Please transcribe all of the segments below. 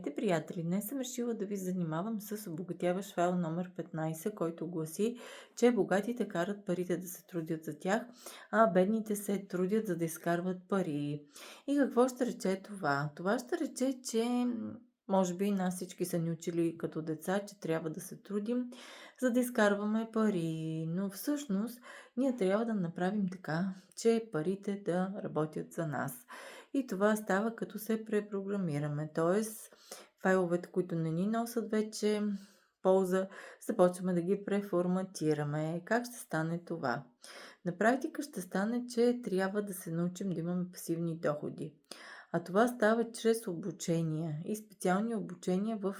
Приятели, днес съм решила да ви занимавам с обогатяващ файл номер 15, който гласи, че богатите карат парите да се трудят за тях, а бедните се трудят за да изкарват пари. И какво ще рече това? Това ще рече, че може би нас всички са ни учили като деца, че трябва да се трудим, за да изкарваме пари. Но всъщност ние трябва да направим така, че парите да работят за нас. И това става като се препрограмираме. Т.е. файловете, които не ни носят вече полза, започваме да ги преформатираме. Как ще стане това? На практика ще стане, че трябва да се научим да имаме пасивни доходи. А това става чрез обучение и специални обучения в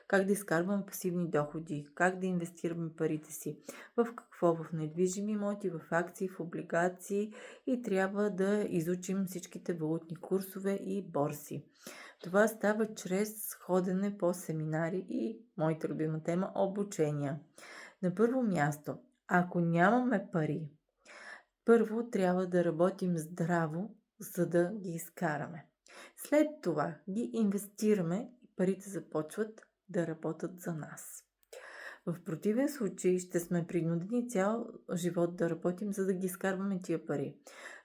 как да изкарваме пасивни доходи, как да инвестираме парите си, в какво, в недвижими имоти, в акции, в облигации и трябва да изучим всичките валутни курсове и борси. Това става чрез ходене по семинари и моята любима тема обучения. На първо място, ако нямаме пари, първо трябва да работим здраво, за да ги изкараме. След това ги инвестираме и парите започват да работят за нас. В противен случай ще сме принудени цял живот да работим, за да ги изкарваме тия пари.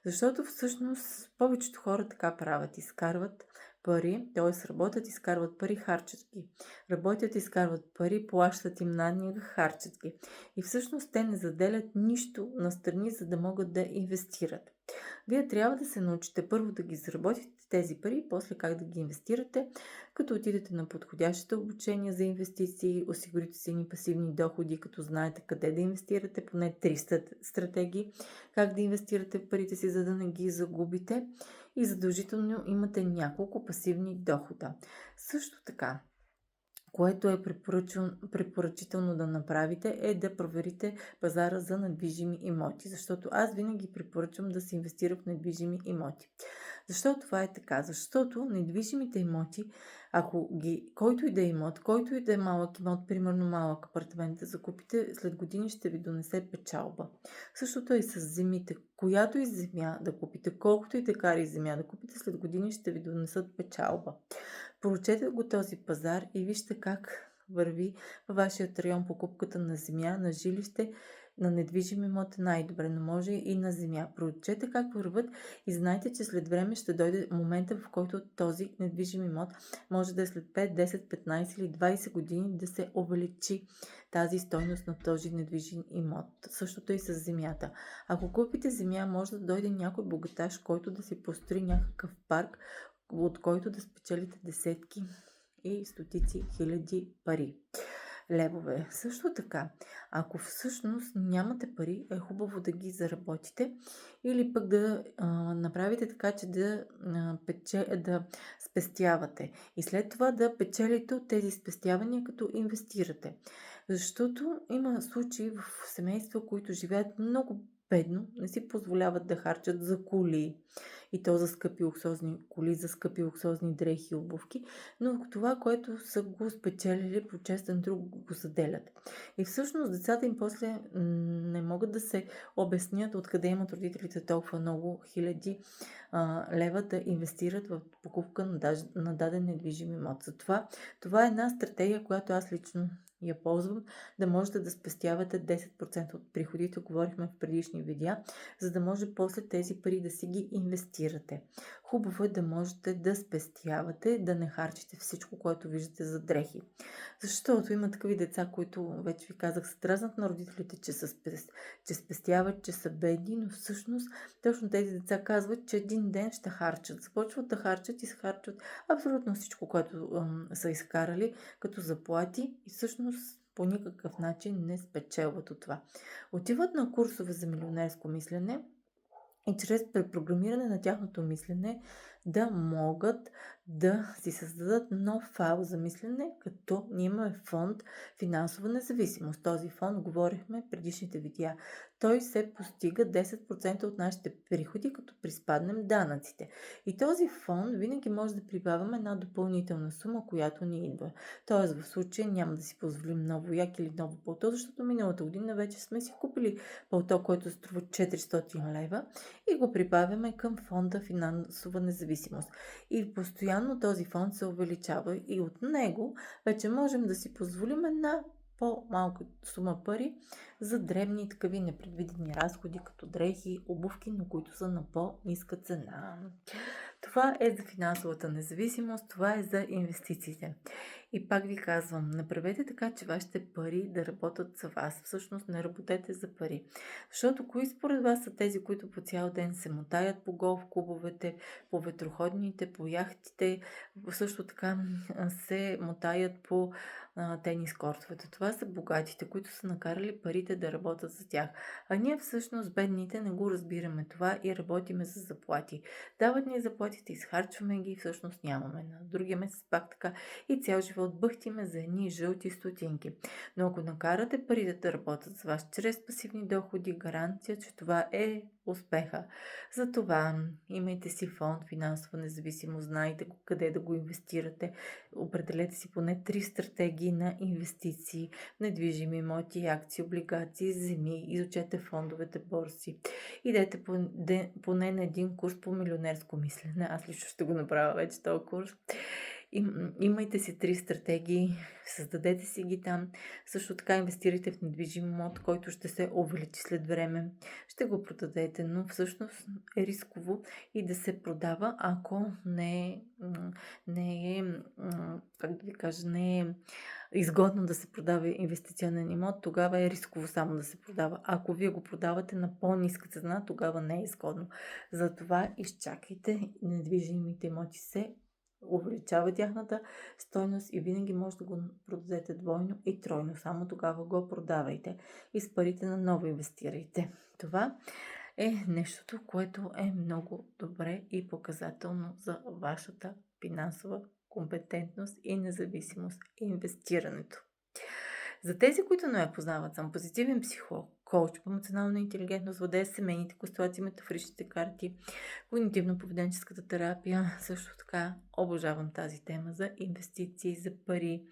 Защото всъщност повечето хора така правят. Изкарват пари, т.е. работят, изкарват пари, харчат ги. Работят, изкарват пари, плащат им наднига, харчат ги. И всъщност те не заделят нищо настрани, за да могат да инвестират. Вие трябва да се научите първо да ги заработите тези пари, после как да ги инвестирате, като отидете на подходящите обучения за инвестиции, осигурите си ни пасивни доходи, като знаете къде да инвестирате, поне 300 стратегии, как да инвестирате парите си, за да не ги загубите и задължително имате няколко пасивни дохода. Също така, което е препоръчително да направите, е да проверите пазара за недвижими имоти, защото аз винаги препоръчвам да се инвестира в недвижими имоти. Защо това е така? Защото недвижимите имоти, който и да е имот, който и да е малък имот, примерно малък апартамент да закупите, след години ще ви донесе печалба. Същото е и с земите. Която и земя да купите, колкото и декари земя да купите, след години ще ви донесат печалба. Проучете го този пазар и вижте как върви във вашия район покупката на земя, на жилище, на недвижим имот най-добре, но може и на земя. Проучете как върват и знайте, че след време ще дойде момента, в който този недвижим имот може да е след 5, 10, 15 или 20 години да се увеличи тази стойност на този недвижим имот. Същото и с земята. Ако купите земя, може да дойде някой богаташ, който да си построи някакъв парк, от който да спечелите десетки и стотици хиляди пари. Левове. Също така, ако всъщност нямате пари, е хубаво да ги заработите или пък да направите така, че да спестявате. И след това да печелите от тези спестявания, като инвестирате. Защото има случаи в семейства, които живеят много бедно, не си позволяват да харчат за коли, и то за скъпи луксозни коли, за скъпи луксозни дрехи и обувки, но това, което са го спечелили по честен труд, го заделят. И всъщност децата им после не могат да се обяснят откъде имат родителите толкова много хиляди лева да инвестират в покупка на даден недвижим имот. Затова това е една стратегия, която аз лично я ползвам, да можете да спестявате 10% от приходите, говорихме в предишни видеа, за да може после тези пари да си ги инвестирате. Хубаво е да можете да спестявате, да не харчите всичко, което виждате за дрехи. Защото има такива деца, които, вече ви казах, се дразнат на родителите, че спестяват, че са бедни, но всъщност точно тези деца казват, че един ден ще харчат. Започват да харчат и се харчат абсолютно всичко, което са изкарали като заплати и всъщност по никакъв начин не спечелват от това. Отиват на курсове за милионерско мислене и чрез препрограмиране на тяхното мислене да могат да си създадат нов файл за мислене, като ние имаме фонд финансова независимост. Този фонд говорихме в предишните видеа. Той се постига 10% от нашите приходи, като приспаднем данъците. И този фонд винаги може да прибавяме една допълнителна сума, която ни идва. Тоест в случая няма да си позволим ново як или ново пълто, защото миналата година вече сме си купили пълто, което струва 400 лева и го прибавяме към фонда финансова независимост. независимост. И постоянно този фонд се увеличава и от него вече можем да си позволим една по-малка сума пари за дребни такива непредвидени разходи, като дрехи, обувки, но които са на по-ниска цена. Това е за финансовата независимост, това е за инвестициите. И пак ви казвам, направете така, че вашите пари да работят за вас. Всъщност не работете за пари. Защото кои според вас са тези, които по цял ден се мотаят по голф клубовете, по ветроходните, по яхтите, също така се мотаят по тенис кортовете. Това са богатите, които са накарали парите да работят за тях. А ние всъщност бедните не го разбираме това и работиме за заплати. Дават ни заплатите, изхарчваме ги и всъщност нямаме. На другия месец пак така и цял живот бъхтиме за едни жълти стотинки. Но ако накарате парите да работят за вас чрез пасивни доходи, гаранция, че това е успеха. Затова имайте си фонд финансова независимост, знайте къде да го инвестирате. Определете си поне 3 стратегии на инвестиции, недвижими имоти, акции, облигации, земи, изучете фондовете борси. Идете поне на един курс по милионерско мислене. Аз лично ще го направя вече този курс. Имайте си 3 стратегии, създадете си ги там. Също така инвестирайте в недвижим имот, който ще се увеличи след време. Ще го продадете, но всъщност е рисково и да се продава, ако не е как да ви кажа, не е изгодно да се продава инвестиционен имот, тогава е рисково само да се продава. Ако вие го продавате на по-ниска цена, тогава не е изгодно. Затова изчакайте, недвижимите имоти се увеличава тяхната стойност и винаги може да го продадете двойно и тройно. Само тогава го продавайте и с парите наново инвестирайте. Това е нещото, което е много добре и показателно за вашата финансова компетентност и независимост и инвестирането. За тези, които не я познават, съм позитивен психолог, коуч по емоционална интелигентност, владея семейните констелации, метафоричните карти, когнитивно-поведенческата терапия. Също така обожавам тази тема за инвестиции, за пари,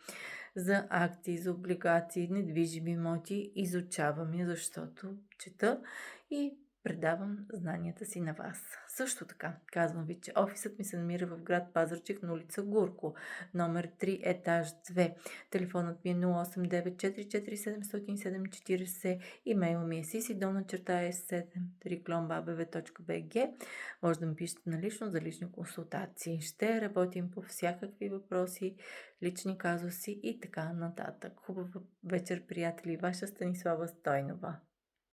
за акции, за облигации, недвижими имоти. Изучавам я, защото чета и предавам знанията си на вас. Също така, казвам ви, че офисът ми се намира в град Пазарджик на улица Гурко, номер 3, етаж 2. Телефонът ми е 0894470740, имейл ми е sisidolna_7 Може да ми пишете на лично за лични консултации. Ще работим по всякакви въпроси, лични казуси и така нататък. Хубава вечер, приятели. Ваша Станислава Стойнова.